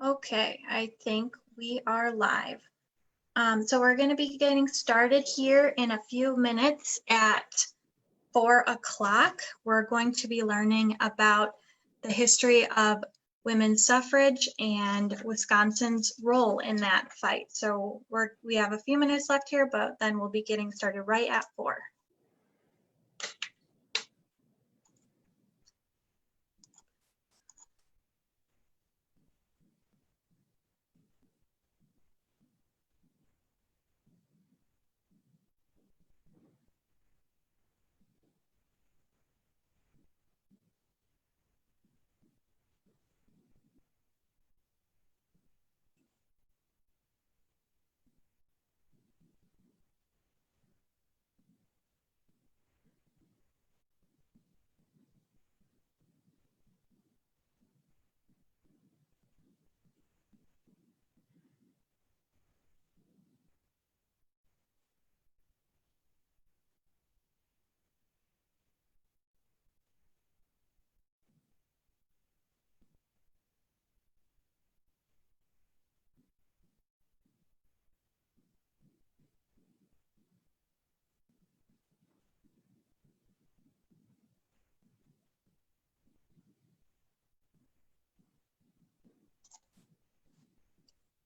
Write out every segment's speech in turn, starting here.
Okay, I think we are live. So we're going to be getting started here in a few minutes at 4 o'clock. We're going to be learning about the history of women's suffrage and Wisconsin's role in that fight. So we have a few minutes left here, but then we'll be getting started right at 4.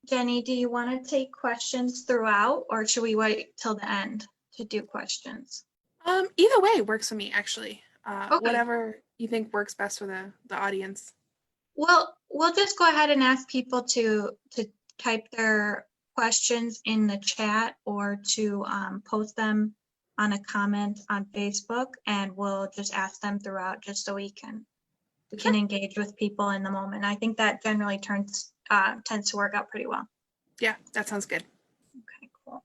Jenny, do you want to take questions throughout, or should we wait till the end to do questions? Either way works for me, actually. Okay. Whatever you think works best for the audience. Well, we'll just go ahead and ask people to type their questions in the chat or to post them on a comment on Facebook, and we'll just ask them throughout just so we can engage with people in the moment. I think that generally tends to work out pretty well. Yeah, that sounds good. Okay, cool.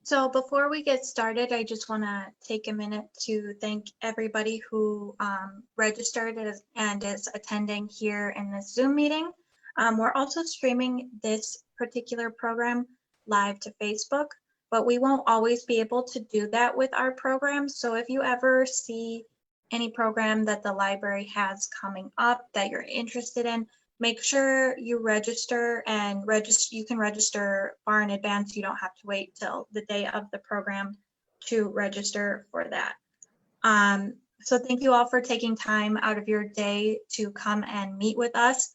So before we get started, I just want to take a minute to thank everybody who registered and is attending here in this Zoom meeting. We're also streaming this particular program live to Facebook, but we won't always be able to do that with our program. So if you ever see any program that the library has coming up that you're interested in, make sure you register and you can register far in advance. You don't have to wait till the day of the program to register for that. So thank you all for taking time out of your day to come and meet with us.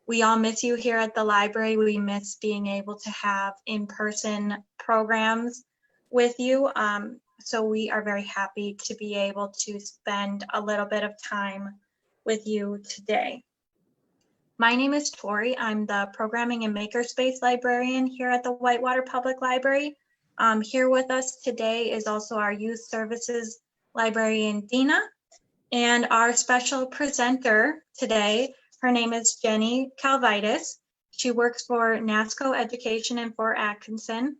We all miss you here at the library. We miss being able to have in-person programs with you. So we are very happy to be able to spend a little bit of time with you today. My name is Tori. I'm the Programming and Makerspace Librarian here at the Whitewater Public Library. Here with us today is also our Youth Services Librarian, Dina, and our special presenter today, her name is Jenny Kalvaitis. She works for NASCO Education in Fort Atkinson.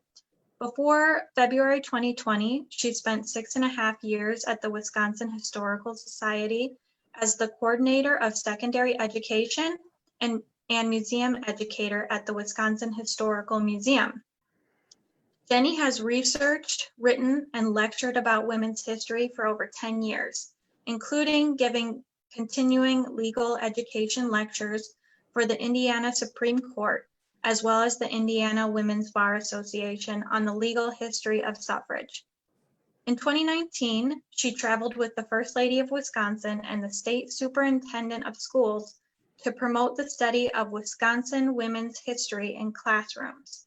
Before February 2020, she spent 6.5 years at the Wisconsin Historical Society as the coordinator of secondary education and museum educator at the Wisconsin Historical Museum. Jenny has researched, written, and lectured about women's history for over 10 years, including giving continuing legal education lectures for the Indiana Supreme Court, as well as the Indiana Women's Bar Association on the legal history of suffrage. In 2019, she traveled with the First Lady of Wisconsin and the State Superintendent of Schools to promote the study of Wisconsin women's history in classrooms.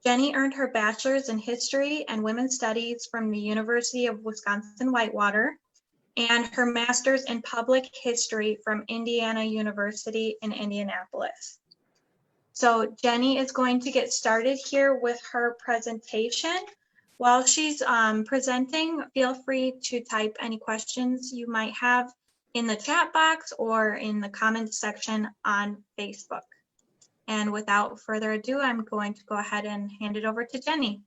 Jenny earned her bachelor's in history and women's studies from the University of Wisconsin-Whitewater and her master's in public history from Indiana University in Indianapolis. So Jenny is going to get started here with her presentation. While she's presenting, feel free to type any questions you might have in the chat box or in the comments section on Facebook. And without further ado, I'm going to go ahead and hand it over to Jenny.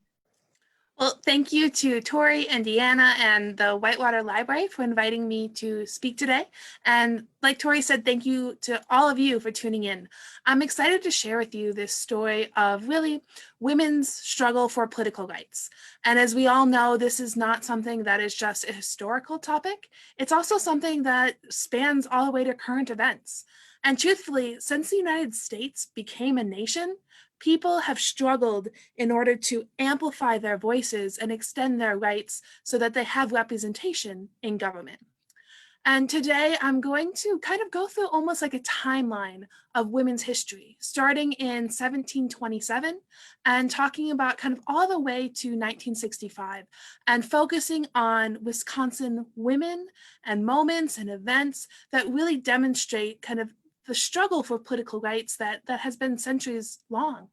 Well, thank you to Tori and Deanna and the Whitewater Library for inviting me to speak today. And like Tori said, thank you to all of you for tuning in. I'm excited to share with you this story of really women's struggle for political rights. And as we all know, this is not something that is just a historical topic. It's also something that spans all the way to current events. And truthfully, since the United States became a nation, people have struggled in order to amplify their voices and extend their rights so that they have representation in government. And today I'm going to kind of go through almost like a timeline of women's history, starting in 1727 and talking about kind of all the way to 1965 and focusing on Wisconsin women and moments and events that really demonstrate kind of the struggle for political rights that has been centuries long.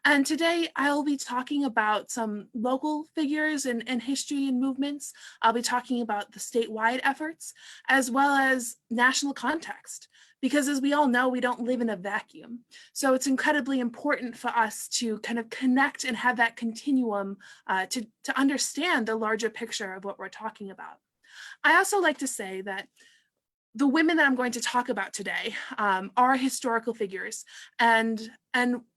And today I'll be talking about some local figures and history and movements. I'll be talking about the statewide efforts as well as national context, because as we all know, we don't live in a vacuum. So it's incredibly important for us to kind of connect and have that continuum to understand the larger picture of what we're talking about. I also like to say that the women that I'm going to talk about today are historical figures, and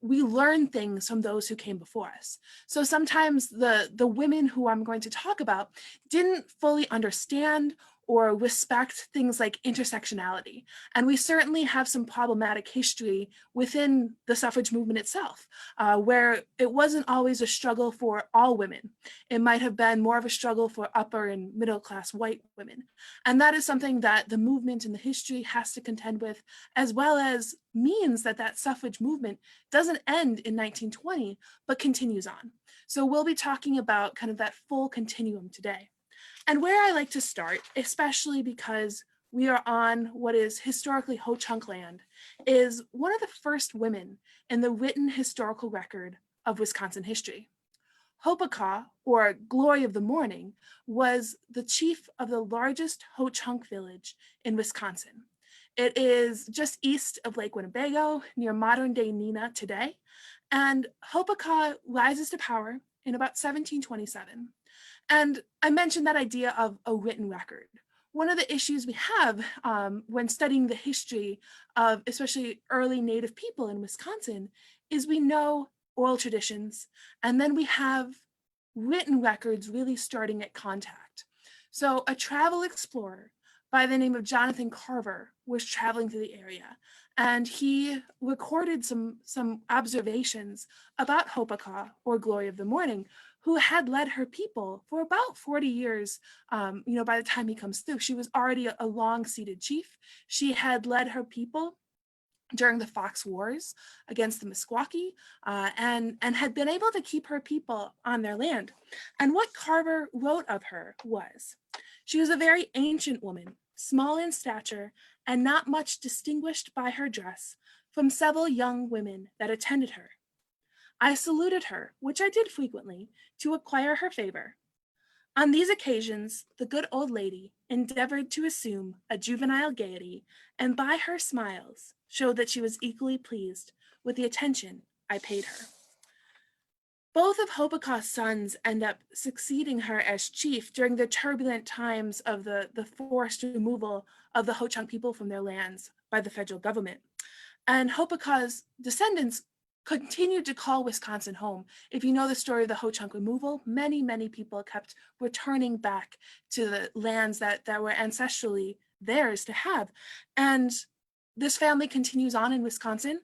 we learn things from those who came before us. So sometimes the women who I'm going to talk about didn't fully understand or respect things like intersectionality. And we certainly have some problematic history within the suffrage movement itself, where it wasn't always a struggle for all women. It might have been more of a struggle for upper and middle class white women. And that is something that the movement and the history has to contend with, as well as means that that suffrage movement doesn't end in 1920, but continues on. So we'll be talking about kind of that full continuum today. And where I like to start, especially because we are on what is historically Ho-Chunk land, is one of the first women in the written historical record of Wisconsin history. Hopicaw, or Glory of the Morning, was the chief of the largest Ho-Chunk village in Wisconsin. It is just east of Lake Winnebago, near modern-day Neenah today, and Hopicaw rises to power in about 1727. And I mentioned that idea of a written record. One of the issues we have when studying the history of especially early Native people in Wisconsin is we know oral traditions, and then we have written records really starting at contact. So a travel explorer by the name of Jonathan Carver was traveling through the area, and he recorded some observations about Hopicaw, or Glory of the Morning, who had led her people for about 40 years. By the time he comes through, she was already a long-seated chief. She had led her people during the Fox Wars against the Meskwaki, and had been able to keep her people on their land. And what Carver wrote of her was, she was a very ancient woman, small in stature, and not much distinguished by her dress from several young women that attended her. I saluted her, which I did frequently, to acquire her favor. On these occasions, the good old lady endeavored to assume a juvenile gaiety, and by her smiles showed that she was equally pleased with the attention I paid her. Both of Hopicaw's sons end up succeeding her as chief during the turbulent times of the forced removal of the Ho-Chunk people from their lands by the federal government. And Hopicaw's descendants continued to call Wisconsin home. If you know the story of the Ho-Chunk removal, many, many people kept returning back to the lands that were ancestrally theirs to have. And this family continues on in Wisconsin.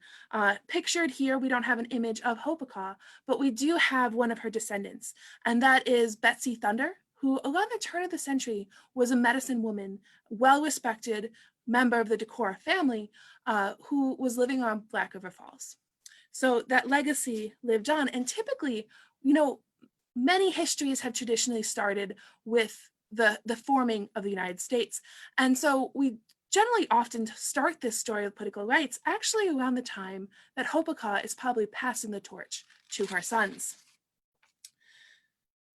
Pictured here, we don't have an image of Hopicaw, but we do have one of her descendants, and that is Betsy Thunder, who around the turn of the century was a medicine woman, well-respected member of the Decorah family, who was living on Black River Falls. So that legacy lived on, and typically, many histories have traditionally started with the forming of the United States. And so we generally often start this story of political rights actually around the time that Hopicaw is probably passing the torch to her sons.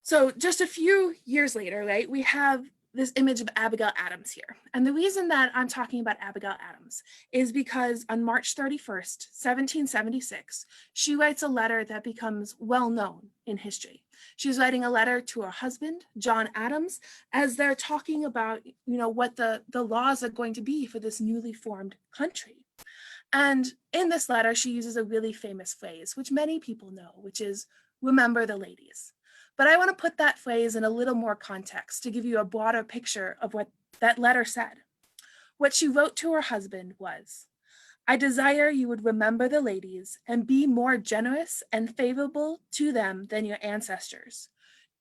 So just a few years later, right, we have this image of Abigail Adams here. And the reason that I'm talking about Abigail Adams is because on March 31st, 1776, she writes a letter that becomes well known in history. She's writing a letter to her husband, John Adams, as they're talking about, what the laws are going to be for this newly formed country. And in this letter, she uses a really famous phrase, which many people know, which is, "Remember the ladies." But I want to put that phrase in a little more context to give you a broader picture of what that letter said. What she wrote to her husband was, "I desire you would remember the ladies and be more generous and favorable to them than your ancestors.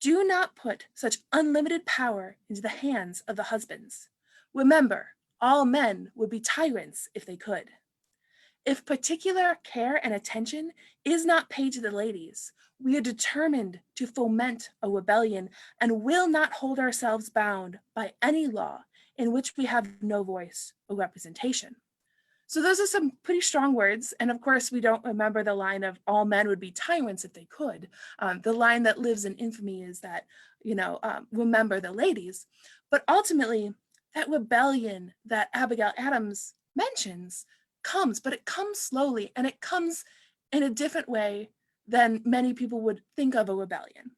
Do not put such unlimited power into the hands of the husbands. Remember, all men would be tyrants if they could. If particular care and attention is not paid to the ladies, we are determined to foment a rebellion and will not hold ourselves bound by any law in which we have no voice or representation." So those are some pretty strong words. And of course, we don't remember the line of all men would be tyrants if they could. The line that lives in infamy is that, remember the ladies. But ultimately, that rebellion that Abigail Adams mentions comes, but it comes slowly, and it comes in a different way than many people would think of a rebellion.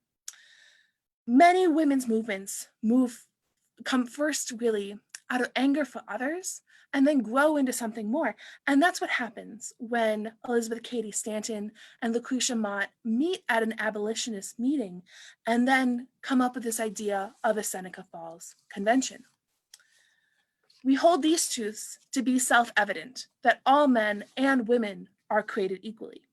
Many women's movements come first really out of anger for others and then grow into something more. And that's what happens when Elizabeth Cady Stanton and Lucretia Mott meet at an abolitionist meeting and then come up with this idea of a Seneca Falls Convention. We hold these truths to be self-evident, that all men and women are created equally.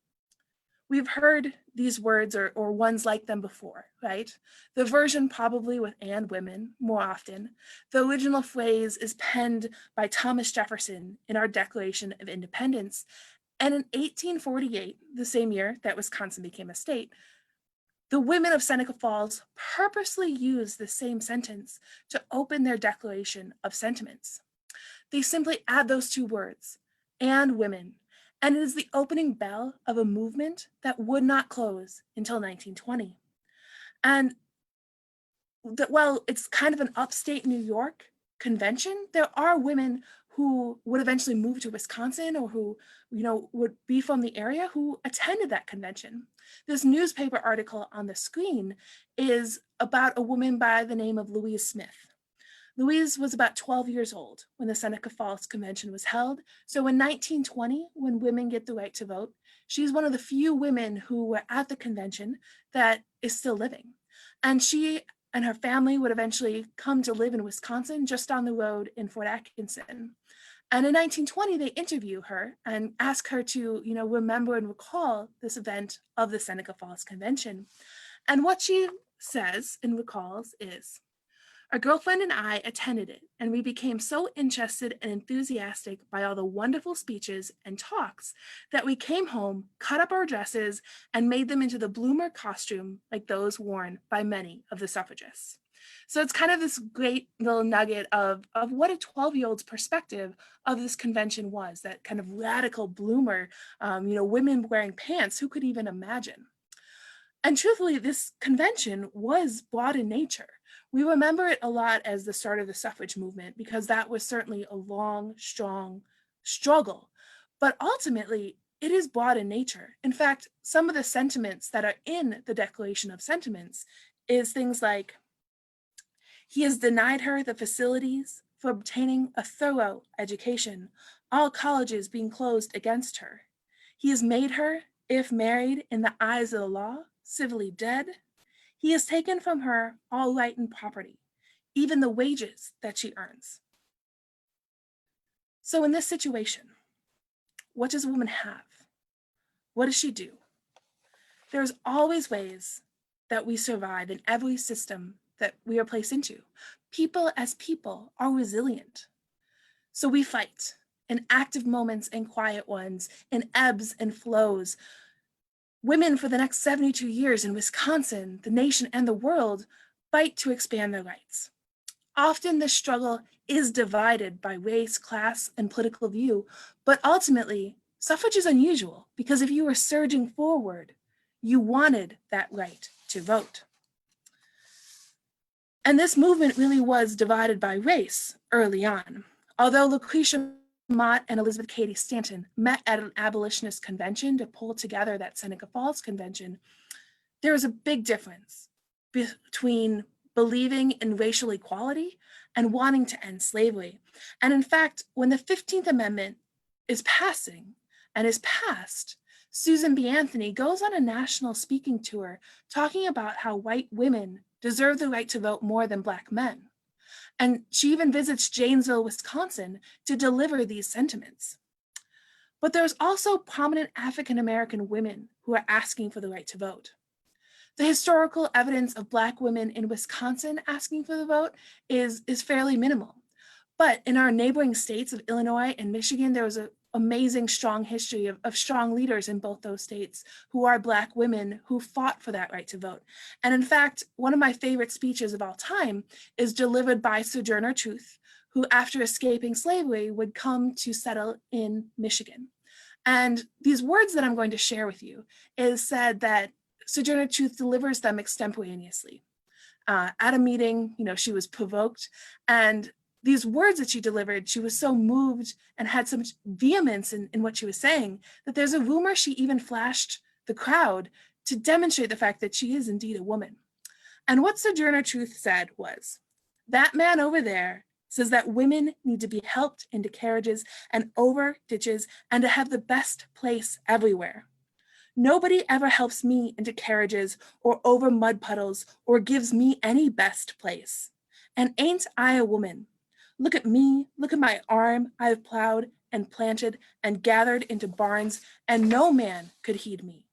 We've heard these words or ones like them before, right? The version probably with "and women" more often. The original phrase is penned by Thomas Jefferson in our Declaration of Independence. And in 1848, the same year that Wisconsin became a state, the women of Seneca Falls purposely used the same sentence to open their Declaration of Sentiments. They simply add those two words, "and women," and it is the opening bell of a movement that would not close until 1920. And while it's kind of an upstate New York convention, there are women who would eventually move to Wisconsin or who, would be from the area who attended that convention. This newspaper article on the screen is about a woman by the name of Louise Smith. Louise was about 12 years old when the Seneca Falls Convention was held. So in 1920, when women get the right to vote, she's one of the few women who were at the convention that is still living. And she and her family would eventually come to live in Wisconsin, just on the road in Fort Atkinson. And in 1920, they interview her and ask her to, remember and recall this event of the Seneca Falls Convention. And what she says and recalls is, "A girlfriend and I attended it, and we became so interested and enthusiastic by all the wonderful speeches and talks that we came home, cut up our dresses, and made them into the bloomer costume like those worn by many of the suffragists." So it's kind of this great little nugget of what a 12-year-old's perspective of this convention was, that kind of radical bloomer, women wearing pants, who could even imagine? And truthfully, this convention was broad in nature. We remember it a lot as the start of the suffrage movement because that was certainly a long, strong struggle. But ultimately, it is broad in nature. In fact, some of the sentiments that are in the Declaration of Sentiments is things like, "He has denied her the facilities for obtaining a thorough education, all colleges being closed against her. He has made her if married in the eyes of the law, civilly dead, he has taken from her all right and property, even the wages that she earns. So in this situation, what does a woman have? What does she do? There's always ways that we survive in every system that we are placed into. People as people are resilient. So we fight in active moments and quiet ones, in ebbs and flows. Women for the next 72 years in Wisconsin, the nation, and the world fight to expand their rights. Often this struggle is divided by race, class, and political view, but ultimately, suffrage is unusual because if you were surging forward, you wanted that right to vote. And this movement really was divided by race early on. Although Lucretia Mott and Elizabeth Cady Stanton met at an abolitionist convention to pull together that Seneca Falls Convention, there was a big difference between believing in racial equality and wanting to end slavery. And in fact, when the 15th Amendment is passing and is passed, Susan B. Anthony goes on a national speaking tour talking about how white women deserve the right to vote more than Black men. And she even visits Janesville, Wisconsin to deliver these sentiments. But there's also prominent African-American women who are asking for the right to vote. The historical evidence of Black women in Wisconsin asking for the vote is fairly minimal. But in our neighboring states of Illinois and Michigan, there was an amazing strong history of strong leaders in both those states who are Black women who fought for that right to vote. And in fact, one of my favorite speeches of all time is delivered by Sojourner Truth, who after escaping slavery would come to settle in Michigan. And these words that I'm going to share with you is said that Sojourner Truth delivers them extemporaneously. At a meeting, she was provoked, and these words that she delivered, she was so moved and had so much vehemence in what she was saying that there's a rumor she even flashed the crowd to demonstrate the fact that she is indeed a woman. And what Sojourner Truth said was, "That man over there says that women need to be helped into carriages and over ditches and to have the best place everywhere. Nobody ever helps me into carriages or over mud puddles or gives me any best place. And ain't I a woman? Look at me, look at my arm I've plowed and planted and gathered into barns, and no man could heed me.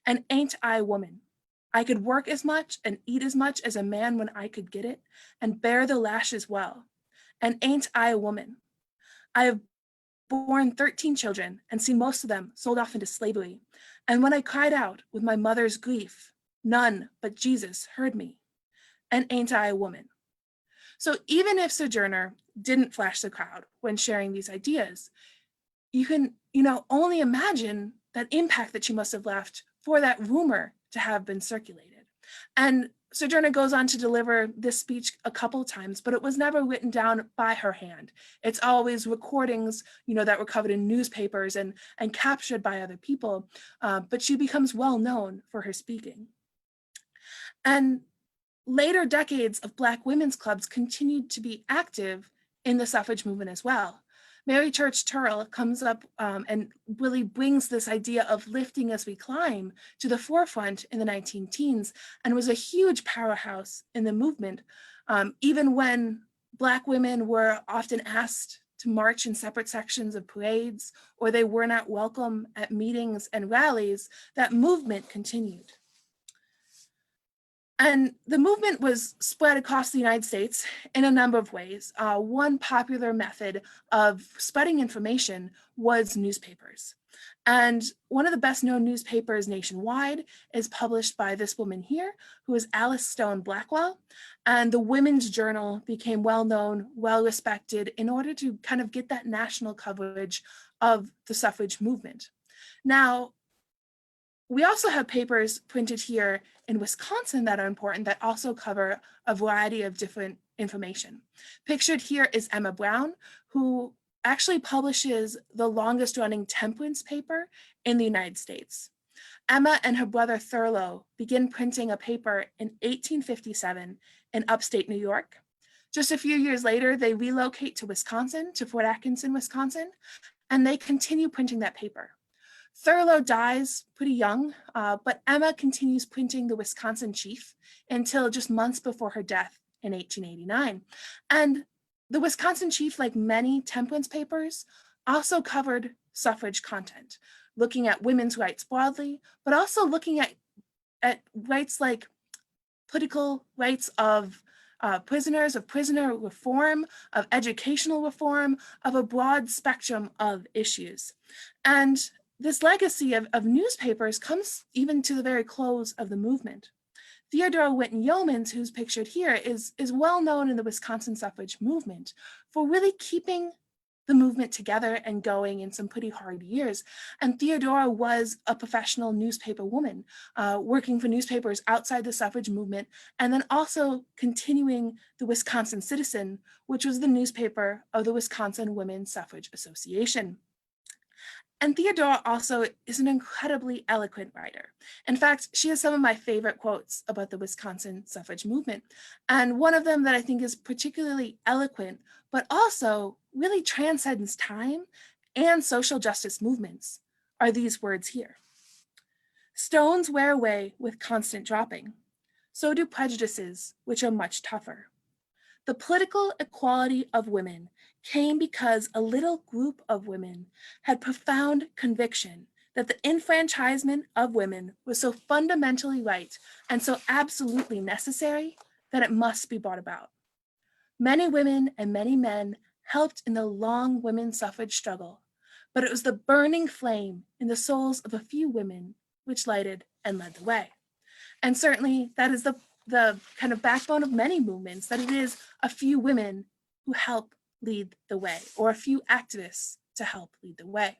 And ain't I a woman? I could work as much and eat as much as a man when I could get it, and bear the lash as well. And ain't I a woman? I have borne 13 children and seen most of them sold off into slavery. And when I cried out with my mother's grief, none but Jesus heard me. And ain't I a woman?" So even if Sojourner didn't flash the crowd when sharing these ideas, you can, only imagine that impact that she must have left for that rumor to have been circulated. And Sojourner goes on to deliver this speech a couple times, but it was never written down by her hand. It's always recordings, that were covered in newspapers and captured by other people, but she becomes well known for her speaking. And later decades of Black women's clubs continued to be active in the suffrage movement as well. Mary Church Turrell comes up and really brings this idea of lifting as we climb to the forefront in the 19 teens and was a huge powerhouse in the movement. Even when Black women were often asked to march in separate sections of parades or they were not welcome at meetings and rallies, that movement continued. And the movement was spread across the United States in a number of ways. One popular method of spreading information was newspapers. And one of the best known newspapers nationwide is published by this woman here, who is Alice Stone Blackwell. And the Women's Journal became well known, well respected in order to kind of get that national coverage of the suffrage movement. Now, we also have papers printed here in Wisconsin that are important that also cover a variety of different information. Pictured here is Emma Brown, who actually publishes the longest running temperance paper in the United States. Emma and her brother Thurlow begin printing a paper in 1857 in upstate New York. Just a few years later, they relocate to Wisconsin, to Fort Atkinson, Wisconsin, and they continue printing that paper. Thurlow dies pretty young, but Emma continues printing the Wisconsin Chief until just months before her death in 1889. And the Wisconsin Chief, like many temperance papers, also covered suffrage content, looking at women's rights broadly, but also looking at rights like political rights of prisoners, of prisoner reform, of educational reform, of a broad spectrum of issues. And this legacy of newspapers comes even to the very close of the movement. Theodora Whitten Yeomans, who's pictured here, is well known in the Wisconsin suffrage movement for really keeping the movement together and going in some pretty hard years. And Theodora was a professional newspaper woman, working for newspapers outside the suffrage movement, and then also continuing the Wisconsin Citizen, which was the newspaper of the Wisconsin Women's Suffrage Association. And Theodora also is an incredibly eloquent writer. In fact, she has some of my favorite quotes about the Wisconsin suffrage movement. And one of them that I think is particularly eloquent, but also really transcends time and social justice movements, are these words here. Stones wear away with constant dropping. So do prejudices, which are much tougher. The political equality of women came because a little group of women had profound conviction that the enfranchisement of women was so fundamentally right and so absolutely necessary that it must be brought about. Many women and many men helped in the long women's suffrage struggle, but it was the burning flame in the souls of a few women which lighted and led the way. And certainly that is the kind of backbone of many movements, that it is a few women who help lead the way, or a few activists to help lead the way.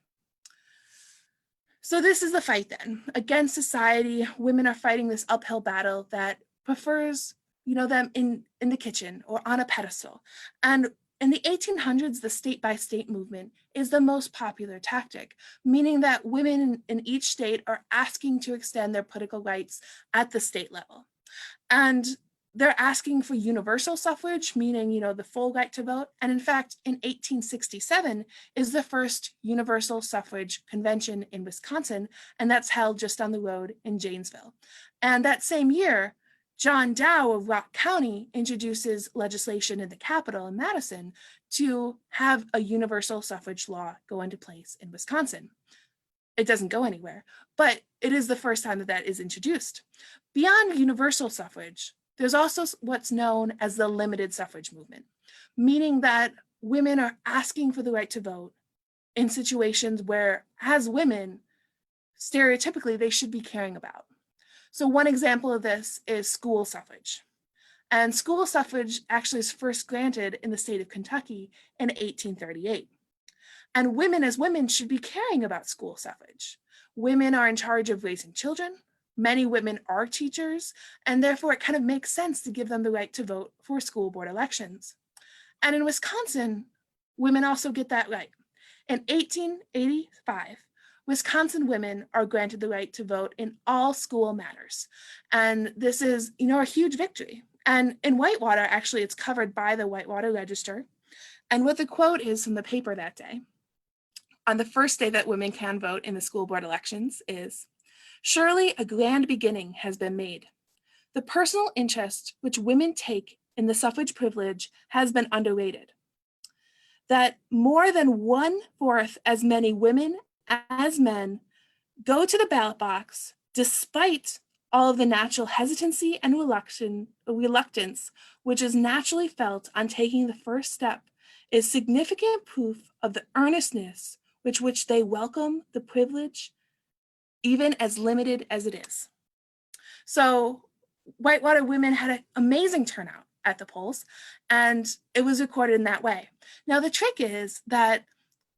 So this is the fight then. Against society, women are fighting this uphill battle that prefers, them in the kitchen or on a pedestal. And in the 1800s, the state-by-state movement is the most popular tactic, meaning that women in each state are asking to extend their political rights at the state level. And they're asking for universal suffrage, meaning, the full right to vote. And in fact, in 1867 is the first universal suffrage convention in Wisconsin, and that's held just on the road in Janesville. And that same year, John Dow of Rock County introduces legislation in the Capitol in Madison to have a universal suffrage law go into place in Wisconsin. It doesn't go anywhere, but it is the first time that is introduced. Beyond universal suffrage, there's also what's known as the limited suffrage movement, meaning that women are asking for the right to vote in situations where, as women, stereotypically, they should be caring about. So one example of this is school suffrage. And school suffrage actually is first granted in the state of Kentucky in 1838. And women as women should be caring about school suffrage. Women are in charge of raising children. Many women are teachers, and therefore it kind of makes sense to give them the right to vote for school board elections. And in Wisconsin, women also get that right. In 1885, Wisconsin women are granted the right to vote in all school matters. And this is, a huge victory. And in Whitewater, actually, it's covered by the Whitewater Register. And what the quote is from the paper that day, on the first day that women can vote in the school board elections, is, "Surely a grand beginning has been made. The personal interest which women take in the suffrage privilege has been underrated. That more than 1/4 as many women as men go to the ballot box despite all of the natural hesitancy and reluctance which is naturally felt on taking the first step is significant proof of the earnestness with which they welcome the privilege, even as limited as it is." So Whitewater women had an amazing turnout at the polls, and it was recorded in that way. Now, the trick is that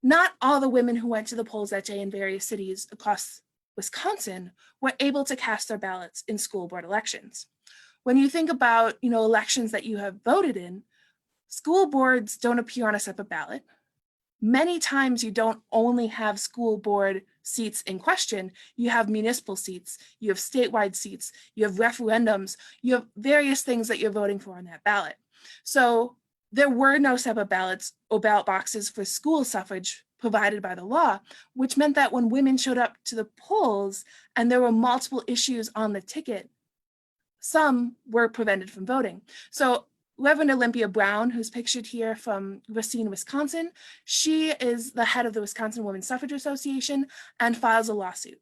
not all the women who went to the polls that day in various cities across Wisconsin were able to cast their ballots in school board elections. When you think about, elections that you have voted in, school boards don't appear on a separate ballot. Many times you don't only have school board seats in question, you have municipal seats, you have statewide seats, you have referendums, you have various things that you're voting for on that ballot. So there were no separate ballots or ballot boxes for school suffrage provided by the law, which meant that when women showed up to the polls and there were multiple issues on the ticket, some were prevented from voting. So Reverend Olympia Brown, who's pictured here from Racine, Wisconsin, she is the head of the Wisconsin Women's Suffrage Association and files a lawsuit.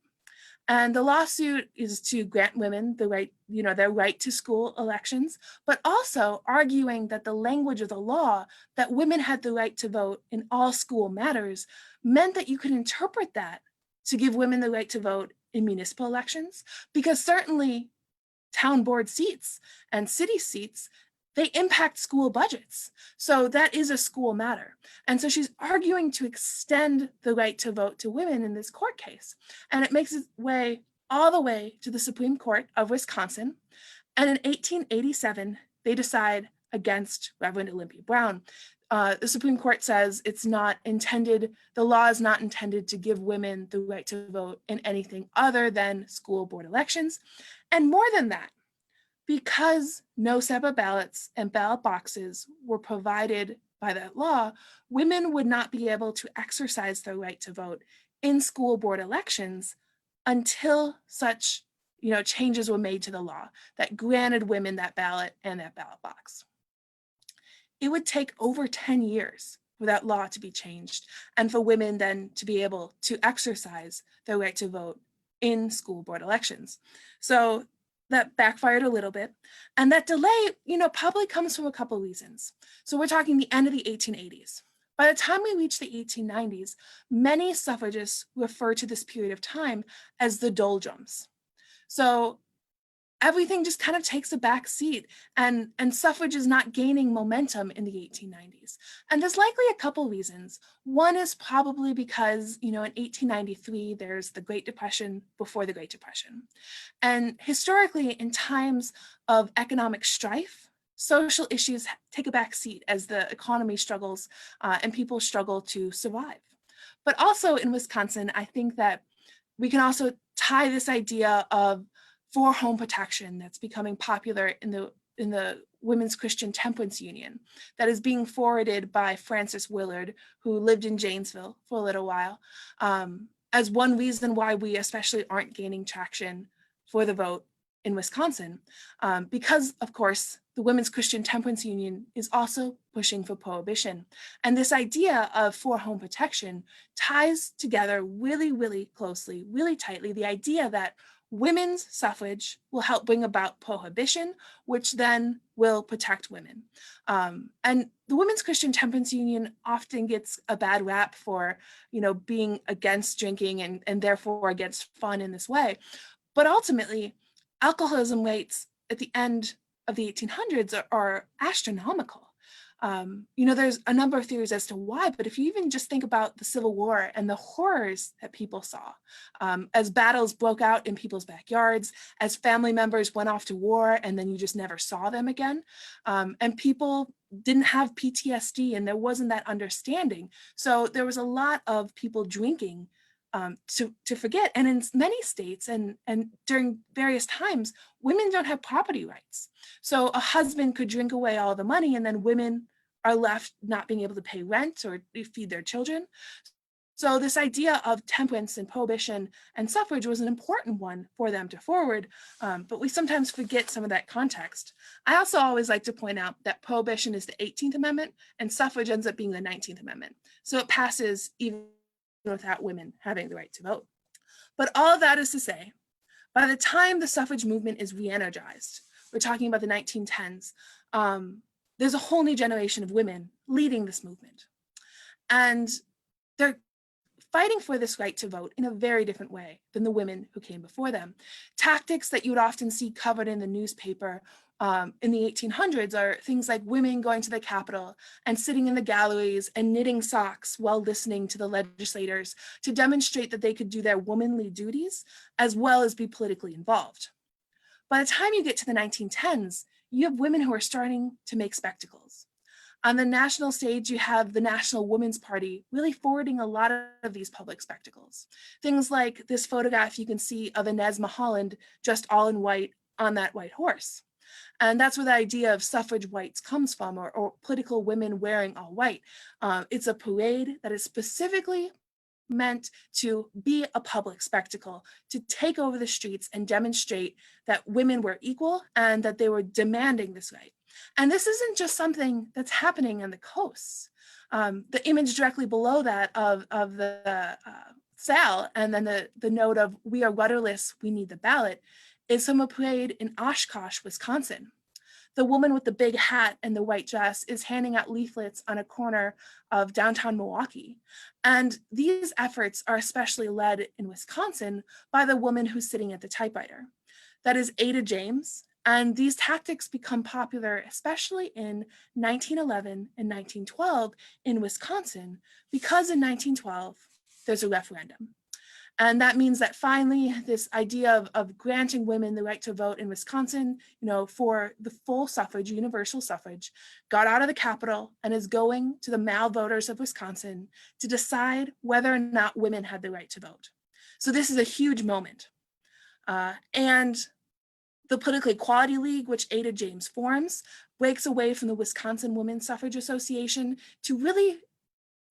And the lawsuit is to grant women the right, their right to school elections, but also arguing that the language of the law that women had the right to vote in all school matters meant that you could interpret that to give women the right to vote in municipal elections, because certainly town board seats and city seats, they impact school budgets. So that is a school matter. And so she's arguing to extend the right to vote to women in this court case. And it makes its way all the way to the Supreme Court of Wisconsin. And in 1887, they decide against Reverend Olympia Brown. The Supreme Court says it's not intended, the law is not intended to give women the right to vote in anything other than school board elections. And more than that, because no separate ballots and ballot boxes were provided by that law, women would not be able to exercise their right to vote in school board elections until such changes were made to the law that granted women that ballot and that ballot box. It would take over 10 years for that law to be changed and for women then to be able to exercise their right to vote in school board elections. So that backfired a little bit. And that delay, probably comes from a couple reasons. So we're talking the end of the 1880s. By the time we reach the 1890s, many suffragists refer to this period of time as the doldrums. So everything just kind of takes a back seat, and suffrage is not gaining momentum in the 1890s. And there's likely a couple reasons. One is probably because, in 1893, there's the Great Depression before the Great Depression. And historically, in times of economic strife, social issues take a back seat as the economy struggles and people struggle to survive. But also in Wisconsin, I think that we can also tie this idea of for home protection that's becoming popular in the Women's Christian Temperance Union that is being forwarded by Frances Willard, who lived in Janesville for a little while, as one reason why we especially aren't gaining traction for the vote in Wisconsin, because of course the Women's Christian Temperance Union is also pushing for prohibition. And this idea of for home protection ties together really, really closely, really tightly, the idea that women's suffrage will help bring about prohibition, which then will protect women. And the Women's Christian Temperance Union often gets a bad rap for, being against drinking and therefore against fun in this way. But ultimately, alcoholism rates at the end of the 1800s are astronomical. There's a number of theories as to why, but if you even just think about the Civil War and the horrors that people saw, as battles broke out in people's backyards, as family members went off to war and then you just never saw them again, and people didn't have PTSD and there wasn't that understanding. So there was a lot of people drinking to forget. And in many states and during various times, women don't have property rights. So a husband could drink away all the money and then women are left not being able to pay rent or feed their children. So this idea of temperance and prohibition and suffrage was an important one for them to forward, but we sometimes forget some of that context. I also always like to point out that prohibition is the 18th Amendment and suffrage ends up being the 19th Amendment. So it passes even without women having the right to vote. But all of that is to say, by the time the suffrage movement is re-energized, we're talking about the 1910s, there's a whole new generation of women leading this movement. And they're fighting for this right to vote in a very different way than the women who came before them. Tactics that you would often see covered in the newspaper in the 1800s are things like women going to the Capitol and sitting in the galleries and knitting socks while listening to the legislators to demonstrate that they could do their womanly duties as well as be politically involved. By the time you get to the 1910s, you have women who are starting to make spectacles. On the national stage, you have the National Women's Party really forwarding a lot of these public spectacles. Things like this photograph you can see of Inez Milholland dressed all in white on that white horse. And that's where the idea of suffrage whites comes from, or political women wearing all white. It's a parade that is specifically meant to be a public spectacle, to take over the streets and demonstrate that women were equal and that they were demanding this right. And this isn't just something that's happening on the coasts. The image directly below that of the sail, and then the note of "We are rudderless, we need the ballot," is from a parade in Oshkosh, Wisconsin. The woman with the big hat and the white dress is handing out leaflets on a corner of downtown Milwaukee. And these efforts are especially led in Wisconsin by the woman who's sitting at the typewriter. That is Ada James. And these tactics become popular, especially in 1911 and 1912 in Wisconsin, because in 1912, there's a referendum. And that means that finally this idea of granting women the right to vote in Wisconsin, for the full suffrage, universal suffrage, got out of the Capitol and is going to the male voters of Wisconsin to decide whether or not women had the right to vote. So this is a huge moment. And the Political Equality League, which Ada James forms, breaks away from the Wisconsin Women's Suffrage Association to really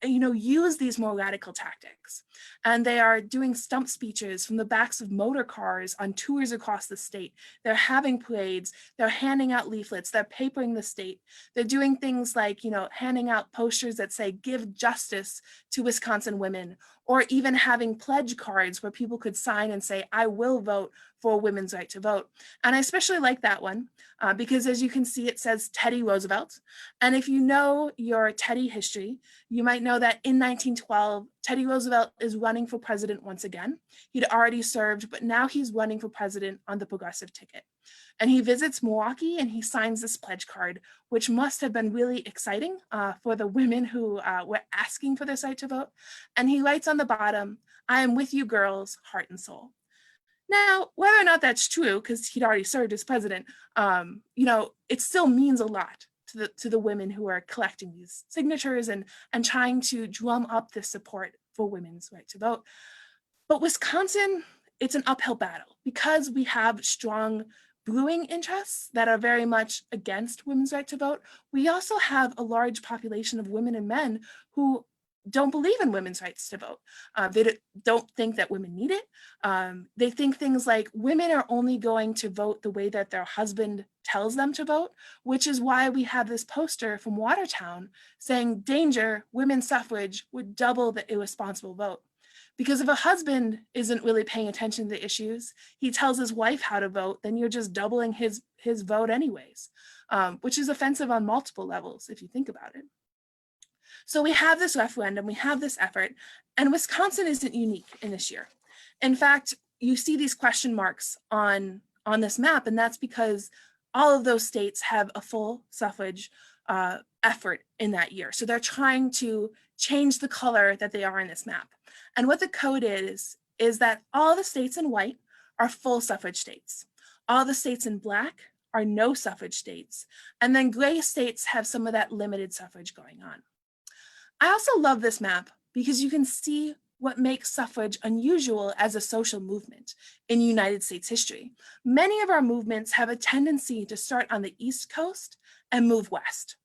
use these more radical tactics. And they are doing stump speeches from the backs of motor cars on tours across the state. They're having parades, they're handing out leaflets, they're papering the state. They're doing things like, handing out posters that say, "Give justice to Wisconsin women," or even having pledge cards where people could sign and say, "I will vote for women's right to vote." And I especially like that one because, as you can see, it says Teddy Roosevelt. And if you know your Teddy history, you might know that in 1912, Teddy Roosevelt is running for president once again. He'd already served, but now he's running for president on the progressive ticket. And he visits Milwaukee and he signs this pledge card, which must have been really exciting for the women who were asking for this right to vote. And he writes on the bottom, "I am with you girls, heart and soul." Now, whether or not that's true, because he'd already served as president, it still means a lot to the women who are collecting these signatures and trying to drum up this support for women's right to vote. But Wisconsin, it's an uphill battle because we have strong brewing interests that are very much against women's right to vote. We also have a large population of women and men who don't believe in women's rights to vote. They don't think that women need it. They think things like women are only going to vote the way that their husband tells them to vote, which is why we have this poster from Watertown saying, "Danger, women's suffrage would double the irresponsible vote." Because if a husband isn't really paying attention to the issues, he tells his wife how to vote, then you're just doubling his vote anyways, which is offensive on multiple levels if you think about it. So we have this referendum, we have this effort, and Wisconsin isn't unique in this year. In fact, you see these question marks on this map, and that's because all of those states have a full suffrage effort in that year. So they're trying to change the color that they are in this map. And what the code is that all the states in white are full suffrage states. All the states in black are no suffrage states. And then gray states have some of that limited suffrage going on. I also love this map because you can see what makes suffrage unusual as a social movement in United States history. Many of our movements have a tendency to start on the East Coast and move west.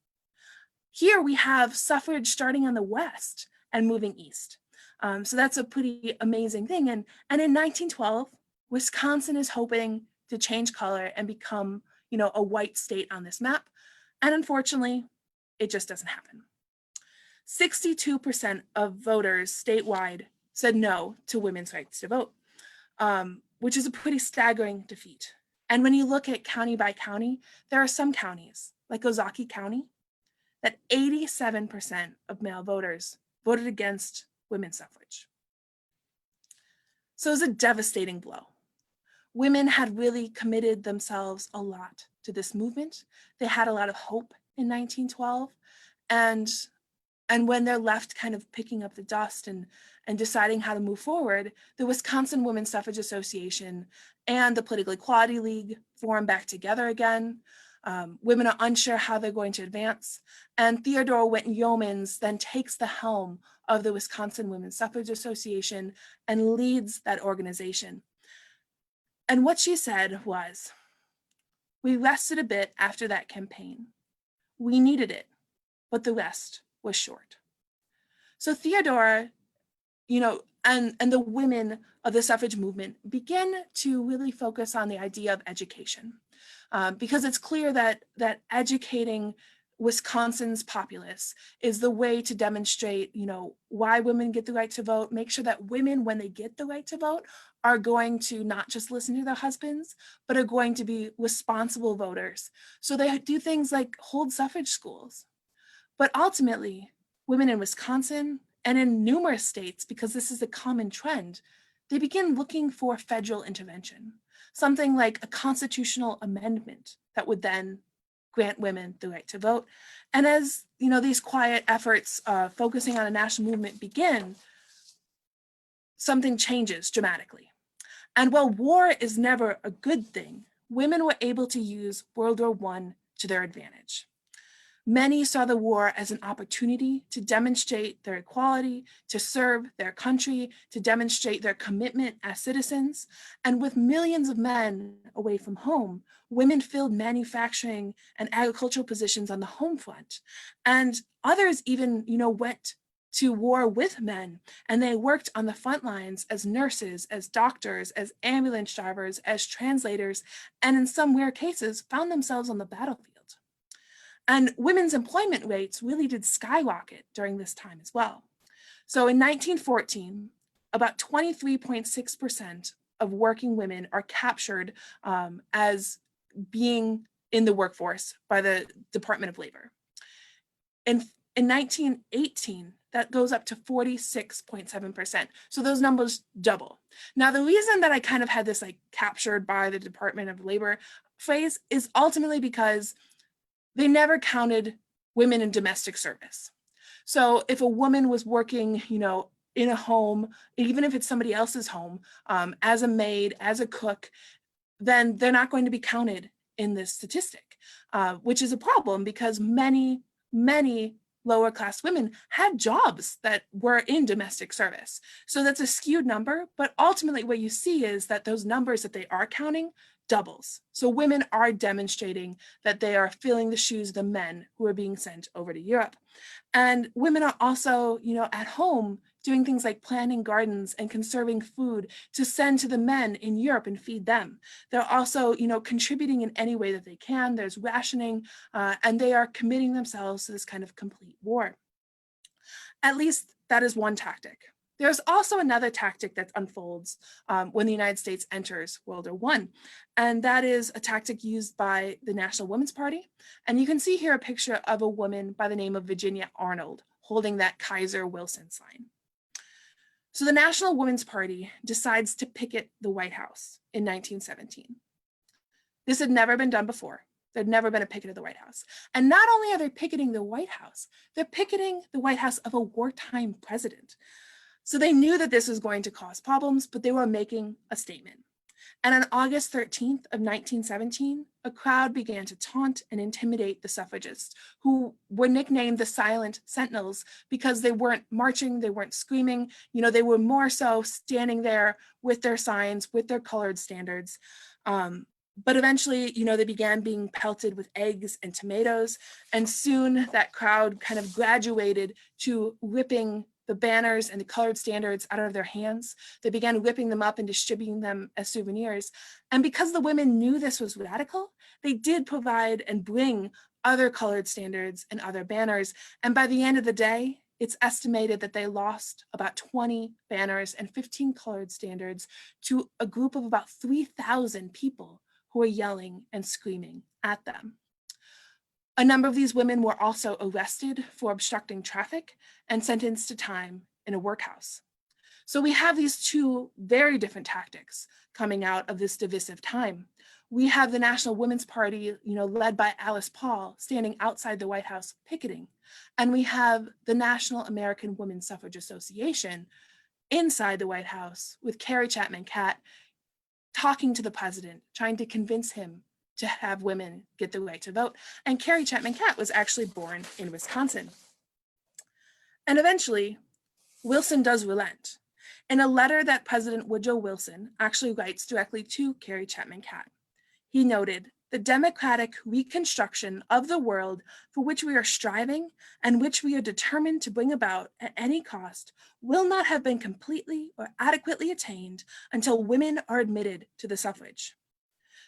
Here we have suffrage starting on the west and moving east. So that's a pretty amazing thing. And in 1912, Wisconsin is hoping to change color and become, a white state on this map. And unfortunately, it just doesn't happen. 62% of voters statewide said no to women's rights to vote, which is a pretty staggering defeat. And when you look at county by county, there are some counties, like Ozaukee County, that 87% of male voters voted against women's suffrage. So it was a devastating blow. Women had really committed themselves a lot to this movement. They had a lot of hope in 1912, and when they're left kind of picking up the dust and deciding how to move forward, the Wisconsin Women's Suffrage Association and the Political Equality League form back together again. Women are unsure how they're going to advance. And Theodore Winton Yeomans then takes the helm of the Wisconsin Women's Suffrage Association and leads that organization. And what she said was, We rested a bit after that campaign. We needed it, but the rest was short. So Theodora, and the women of the suffrage movement begin to really focus on the idea of education, because it's clear that educating Wisconsin's populace is the way to demonstrate, why women get the right to vote, make sure that women, when they get the right to vote, are going to not just listen to their husbands, but are going to be responsible voters. So they do things like hold suffrage schools. But ultimately, women in Wisconsin and in numerous states, because this is a common trend, they begin looking for federal intervention, something like a constitutional amendment that would then grant women the right to vote. And as these quiet efforts focusing on a national movement begin, something changes dramatically. And while war is never a good thing, women were able to use World War I to their advantage. Many saw the war as an opportunity to demonstrate their equality, to serve their country, to demonstrate their commitment as citizens. And with millions of men away from home, women filled manufacturing and agricultural positions on the home front. And others even, went to war with men, and they worked on the front lines as nurses, as doctors, as ambulance drivers, as translators, and in some rare cases found themselves on the battlefield. And women's employment rates really did skyrocket during this time as well. So in 1914, about 23.6% of working women are captured as being in the workforce by the Department of Labor. In 1918, that goes up to 46.7%. So those numbers double. Now, the reason that I kind of had this like captured by the Department of Labor phrase is ultimately because they never counted women in domestic service. So if a woman was working, in a home, even if it's somebody else's home, as a maid, as a cook, then they're not going to be counted in this statistic, which is a problem because many lower class women had jobs that were in domestic service. So that's a skewed number, but ultimately what you see is that those numbers that they are counting doubles. So women are demonstrating that they are filling the shoes of the men who are being sent over to Europe. And women are also, at home doing things like planting gardens and conserving food to send to the men in Europe and feed them. They're also, contributing in any way that they can. There's rationing, and they are committing themselves to this kind of complete war. At least that is one tactic. There's also another tactic that unfolds when the United States enters World War I, and that is a tactic used by the National Women's Party. And you can see here a picture of a woman by the name of Virginia Arnold holding that Kaiser Wilson sign. So the National Women's Party decides to picket the White House in 1917. This had never been done before. There'd never been a picket of the White House. And not only are they picketing the White House, they're picketing the White House of a wartime president. So they knew that this was going to cause problems, but they were making a statement. And on August 13th of 1917, a crowd began to taunt and intimidate the suffragists, who were nicknamed the Silent Sentinels because they weren't marching, they weren't screaming, they were more so standing there with their signs, with their colored standards. But eventually, they began being pelted with eggs and tomatoes, and soon that crowd kind of graduated to ripping the banners and the colored standards out of their hands. They began whipping them up and distributing them as souvenirs. And because the women knew this was radical, they did provide and bring other colored standards and other banners. And by the end of the day, it's estimated that they lost about 20 banners and 15 colored standards to a group of about 3,000 people who were yelling and screaming at them. A number of these women were also arrested for obstructing traffic and sentenced to time in a workhouse. So we have these two very different tactics coming out of this divisive time. We have the National Women's Party, led by Alice Paul, standing outside the White House picketing. And we have the National American Women's Suffrage Association inside the White House with Carrie Chapman Catt talking to the president, trying to convince him to have women get the right to vote. And Carrie Chapman Catt was actually born in Wisconsin. And eventually, Wilson does relent. In a letter that President Woodrow Wilson actually writes directly to Carrie Chapman Catt, he noted the democratic reconstruction of the world for which we are striving and which we are determined to bring about at any cost will not have been completely or adequately attained until women are admitted to the suffrage.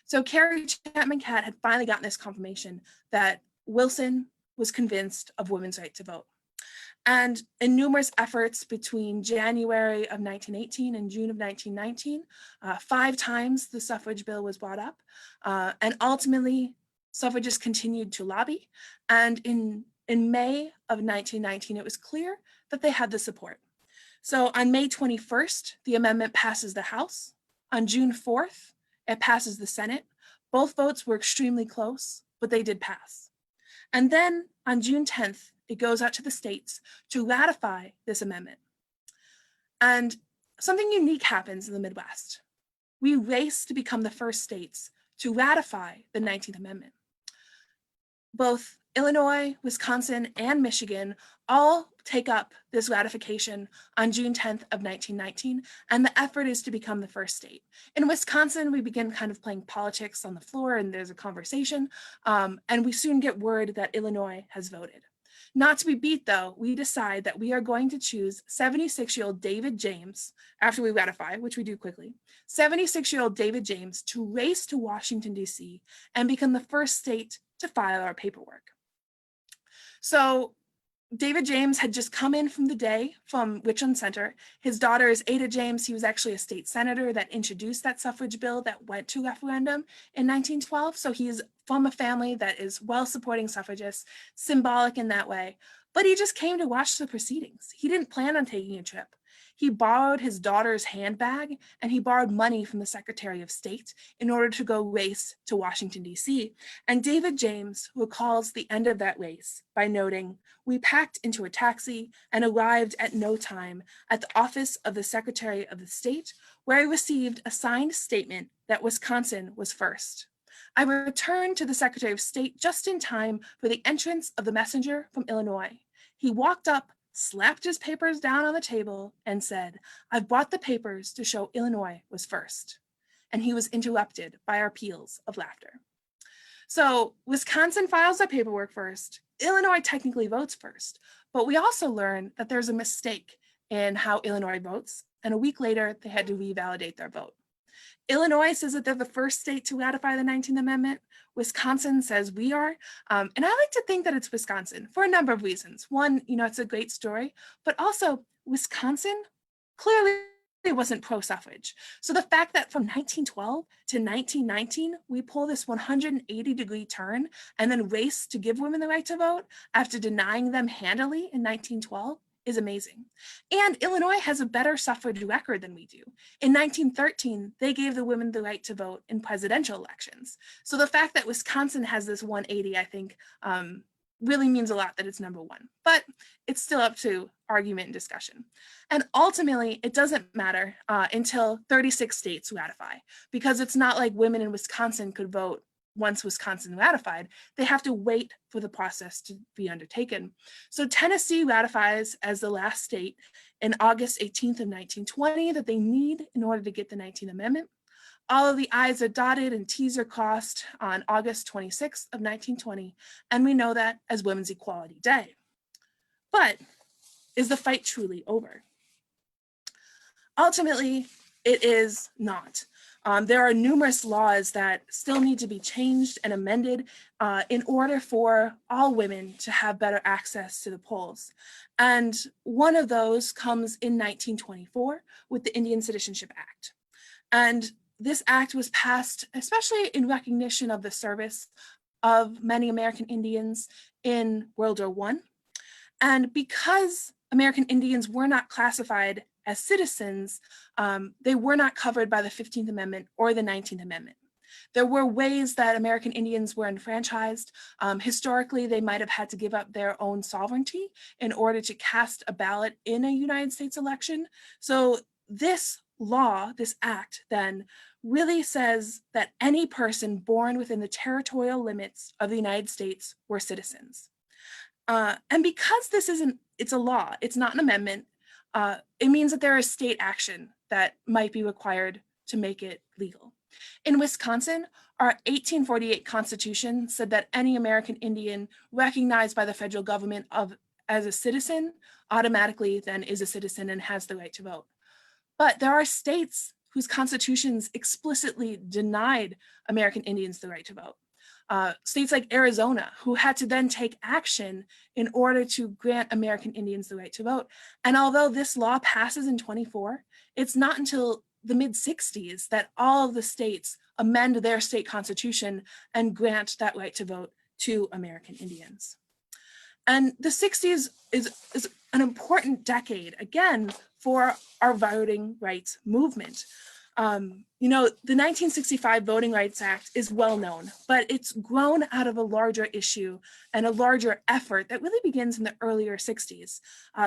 So Carrie Chapman Catt had finally gotten this confirmation that Wilson was convinced of women's right to vote. And in numerous efforts between January of 1918 and June of 1919, 5 times the suffrage bill was brought up. And ultimately, suffragists continued to lobby. And in May of 1919, it was clear that they had the support. So on May 21st, the amendment passes the House. On June 4th, it passes the Senate. Both votes were extremely close, but they did pass. And then on June 10th, it goes out to the states to ratify this amendment. And something unique happens in the Midwest. We race to become the first states to ratify the 19th Amendment. Both Illinois, Wisconsin, and Michigan all take up this ratification on June 10th of 1919, and the effort is to become the first state. In Wisconsin, we begin kind of playing politics on the floor, and there's a conversation, and we soon get word that Illinois has voted. Not to be beat, though, we decide that we are going to choose 76-year-old David James, after we ratify, which we do quickly, 76-year-old David James to race to Washington, D.C. and become the first state to file our paperwork. So David James had just come in from the day from Richland Center. His daughter is Ada James. He was actually a state senator that introduced that suffrage bill that went to referendum in 1912. So he is from a family that is well supporting suffragists, symbolic in that way. But he just came to watch the proceedings. He didn't plan on taking a trip. He borrowed his daughter's handbag and he borrowed money from the Secretary of State in order to go race to Washington, D.C. And David James recalls the end of that race by noting, "We packed into a taxi and arrived at no time at the office of the Secretary of the State, where I received a signed statement that Wisconsin was first. I returned to the Secretary of State just in time for the entrance of the messenger from Illinois. He walked up, slapped his papers down on the table, and said, 'I've brought the papers to show Illinois was first.' And he was interrupted by our peals of laughter." So Wisconsin files their paperwork first. Illinois technically votes first, but we also learn that there's a mistake in how Illinois votes, and a week later, they had to revalidate their vote. Illinois says that they're the first state to ratify the 19th Amendment. Wisconsin says we are. And I like to think that it's Wisconsin for a number of reasons. One, it's a great story, but also Wisconsin clearly wasn't pro-suffrage. So the fact that from 1912 to 1919, we pull this 180-degree turn and then race to give women the right to vote after denying them handily in 1912 is amazing. And Illinois has a better suffrage record than we do. In 1913, they gave the women the right to vote in presidential elections. So the fact that Wisconsin has this 180, I think, really means a lot that it's number one. But it's still up to argument and discussion. And ultimately, it doesn't matter until 36 states ratify, because it's not like women in Wisconsin could vote once Wisconsin ratified. They have to wait for the process to be undertaken. So Tennessee ratifies as the last state in August 18th of 1920 that they need in order to get the 19th Amendment. All of the I's are dotted and T's are crossed on August 26th of 1920, and we know that as Women's Equality Day. But is the fight truly over? Ultimately, it is not. There are numerous laws that still need to be changed and amended in order for all women to have better access to the polls. And one of those comes in 1924 with the Indian Citizenship Act. And this act was passed especially in recognition of the service of many American Indians in World War I. And because American Indians were not classified as citizens, they were not covered by the 15th Amendment or the 19th Amendment. There were ways that American Indians were enfranchised. Historically, they might have had to give up their own sovereignty in order to cast a ballot in a United States election. So this law, this act, then really says that any person born within the territorial limits of the United States were citizens. And because it's a law, it's not an amendment, it means that there is state action that might be required to make it legal. In Wisconsin, our 1848 Constitution said that any American Indian recognized by the federal government as a citizen automatically then is a citizen and has the right to vote. But there are states whose constitutions explicitly denied American Indians the right to vote. States like Arizona, who had to then take action in order to grant American Indians the right to vote. And although this law passes in 24, it's not until the mid-60s that all of the states amend their state constitution and grant that right to vote to American Indians. And the 60s is an important decade, again, for our voting rights movement. The 1965 Voting Rights Act is well known, but it's grown out of a larger issue and a larger effort that really begins in the earlier 60s.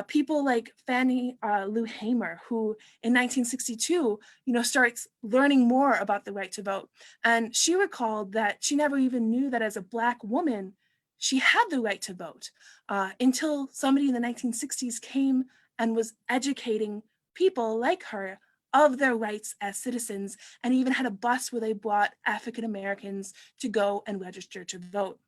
People like Fannie Lou Hamer, who in 1962, starts learning more about the right to vote. And she recalled that she never even knew that as a Black woman, she had the right to vote until somebody in the 1960s came and was educating people like her of their rights as citizens, and even had a bus where they brought African Americans to go and register to vote.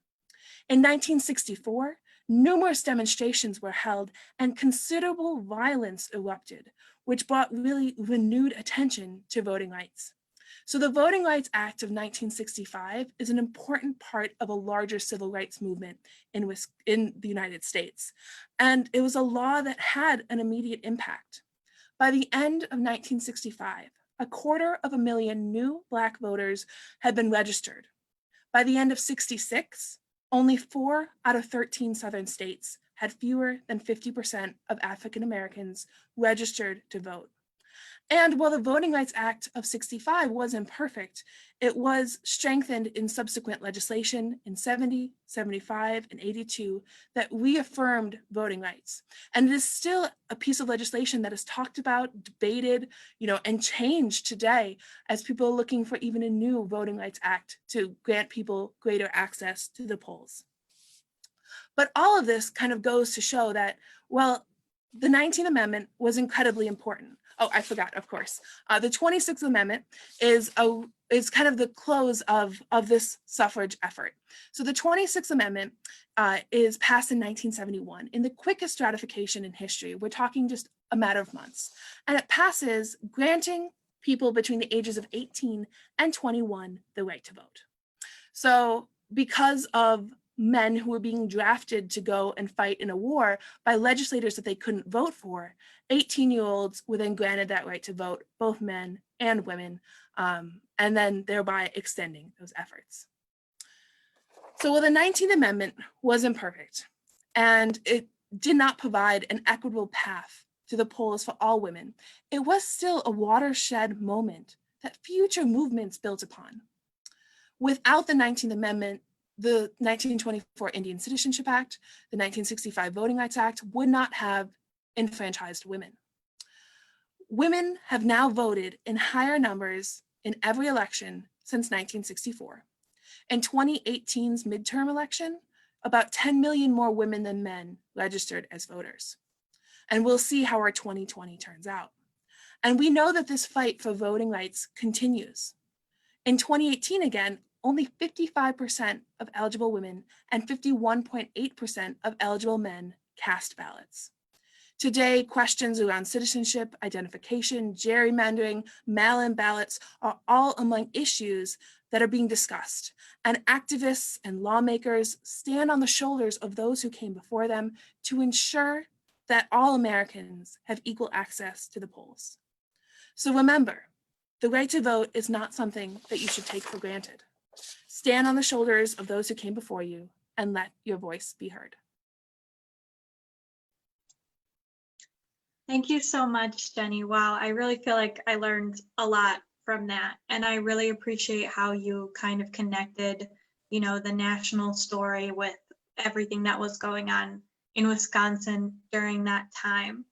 In 1964, numerous demonstrations were held and considerable violence erupted, which brought really renewed attention to voting rights. So the Voting Rights Act of 1965 is an important part of a larger civil rights movement in the United States. And it was a law that had an immediate impact. By the end of 1965, 250,000 new Black voters had been registered. By the end of 66, only 4 out of 13 Southern states had fewer than 50% of African Americans registered to vote. And while the Voting Rights Act of 65 was imperfect, it was strengthened in subsequent legislation in 70, 75, and 82 that reaffirmed voting rights. And it is still a piece of legislation that is talked about, debated, and changed today as people are looking for even a new Voting Rights Act to grant people greater access to the polls. But all of this kind of goes to show that, well, the 19th Amendment was incredibly important. Oh, I forgot, of course. The 26th Amendment is kind of the close of this suffrage effort. So the 26th Amendment is passed in 1971 in the quickest ratification in history. We're talking just a matter of months. And it passes granting people between the ages of 18 and 21 the right to vote. So because of men who were being drafted to go and fight in a war by legislators that they couldn't vote for, 18-year-olds were then granted that right to vote, both men and women, and then thereby extending those efforts. So while the 19th Amendment was imperfect and it did not provide an equitable path to the polls for all women, it was still a watershed moment that future movements built upon. Without the 19th Amendment, the 1924 Indian Citizenship Act, the 1965 Voting Rights Act would not have enfranchised women. Women have now voted in higher numbers in every election since 1964. In 2018's midterm election, about 10 million more women than men registered as voters. And we'll see how our 2020 turns out. And we know that this fight for voting rights continues. In 2018 again, only 55% of eligible women and 51.8% of eligible men cast ballots. Today, questions around citizenship, identification, gerrymandering, mail-in ballots are all among issues that are being discussed, and activists and lawmakers stand on the shoulders of those who came before them to ensure that all Americans have equal access to the polls. So remember, the right to vote is not something that you should take for granted. Stand on the shoulders of those who came before you and let your voice be heard. Thank you so much, Jenny. Wow, I really feel like I learned a lot from that. And I really appreciate how you kind of connected, the national story with everything that was going on in Wisconsin during that time.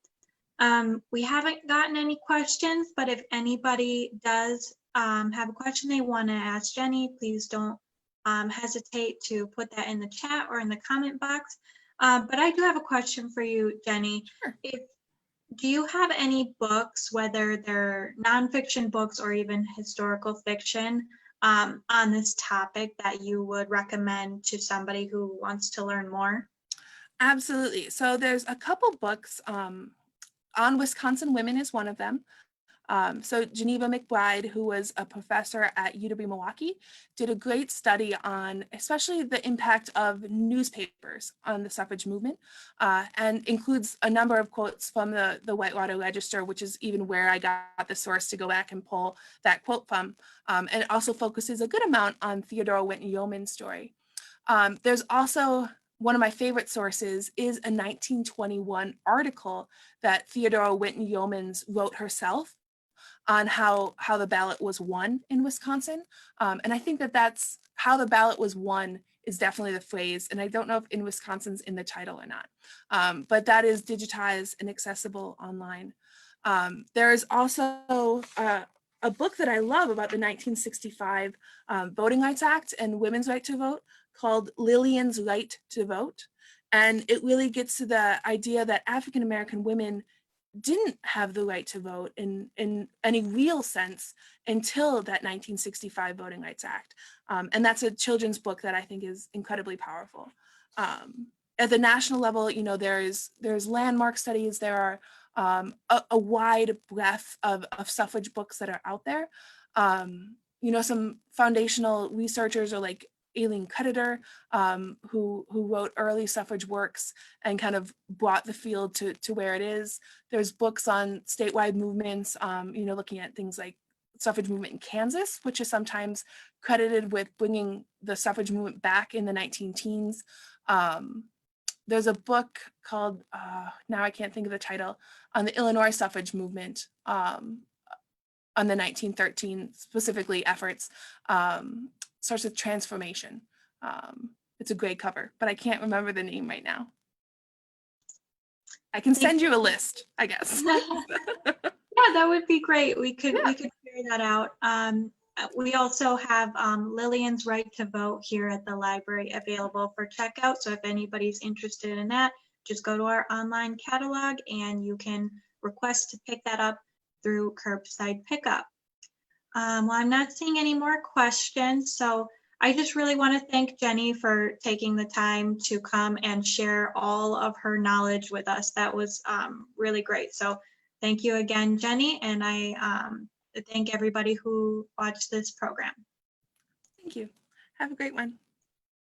We haven't gotten any questions, but if anybody does have a question they want to ask Jenny, please don't hesitate to put that in the chat or in the comment box. But I do have a question for you, Jenny. Sure. Do you have any books, whether they're nonfiction books or even historical fiction, on this topic that you would recommend to somebody who wants to learn more? Absolutely. So there's a couple books on Wisconsin women is one of them. So Geneva McBride, who was a professor at UW-Milwaukee, did a great study on especially the impact of newspapers on the suffrage movement, and includes a number of quotes from the Whitewater Register, which is even where I got the source to go back and pull that quote from. And it also focuses a good amount on Theodora Winton Yeoman's story. There's also one of my favorite sources is a 1921 article that Theodora Winton Yeomans wrote herself on how the ballot was won in Wisconsin. And I think that's how the ballot was won is definitely the phrase. And I don't know if in Wisconsin's in the title or not, but that is digitized and accessible online. There is also a book that I love about the 1965 Voting Rights Act and women's right to vote called Lillian's Right to Vote. And it really gets to the idea that African-American women didn't have the right to vote in any real sense until that 1965 Voting Rights Act. And that's a children's book that I think is incredibly powerful. At the national level, you know, there's landmark studies, there are a wide breadth of suffrage books that are out there. You know, some foundational researchers are like Aileen Cudditer, who wrote early suffrage works and kind of brought the field to where it is. There's books on statewide movements, you know, looking at things like suffrage movement in Kansas, which is sometimes credited with bringing the suffrage movement back in the 19-teens. There's a book called, now I can't think of the title, on the Illinois suffrage movement, on the 1913 specifically efforts. Starts with Transformation. It's a great cover, but I can't remember the name right now. I can send you a list, I guess. Yeah, that would be great. We could figure that out. We also have Lillian's Right to Vote here at the library available for checkout. So if anybody's interested in that, just go to our online catalog and you can request to pick that up through curbside pickup. Well, I'm not seeing any more questions, so I just really want to thank Jenny for taking the time to come and share all of her knowledge with us. That was really great. So thank you again, Jenny, and I thank everybody who watched this program. Thank you. Have a great one.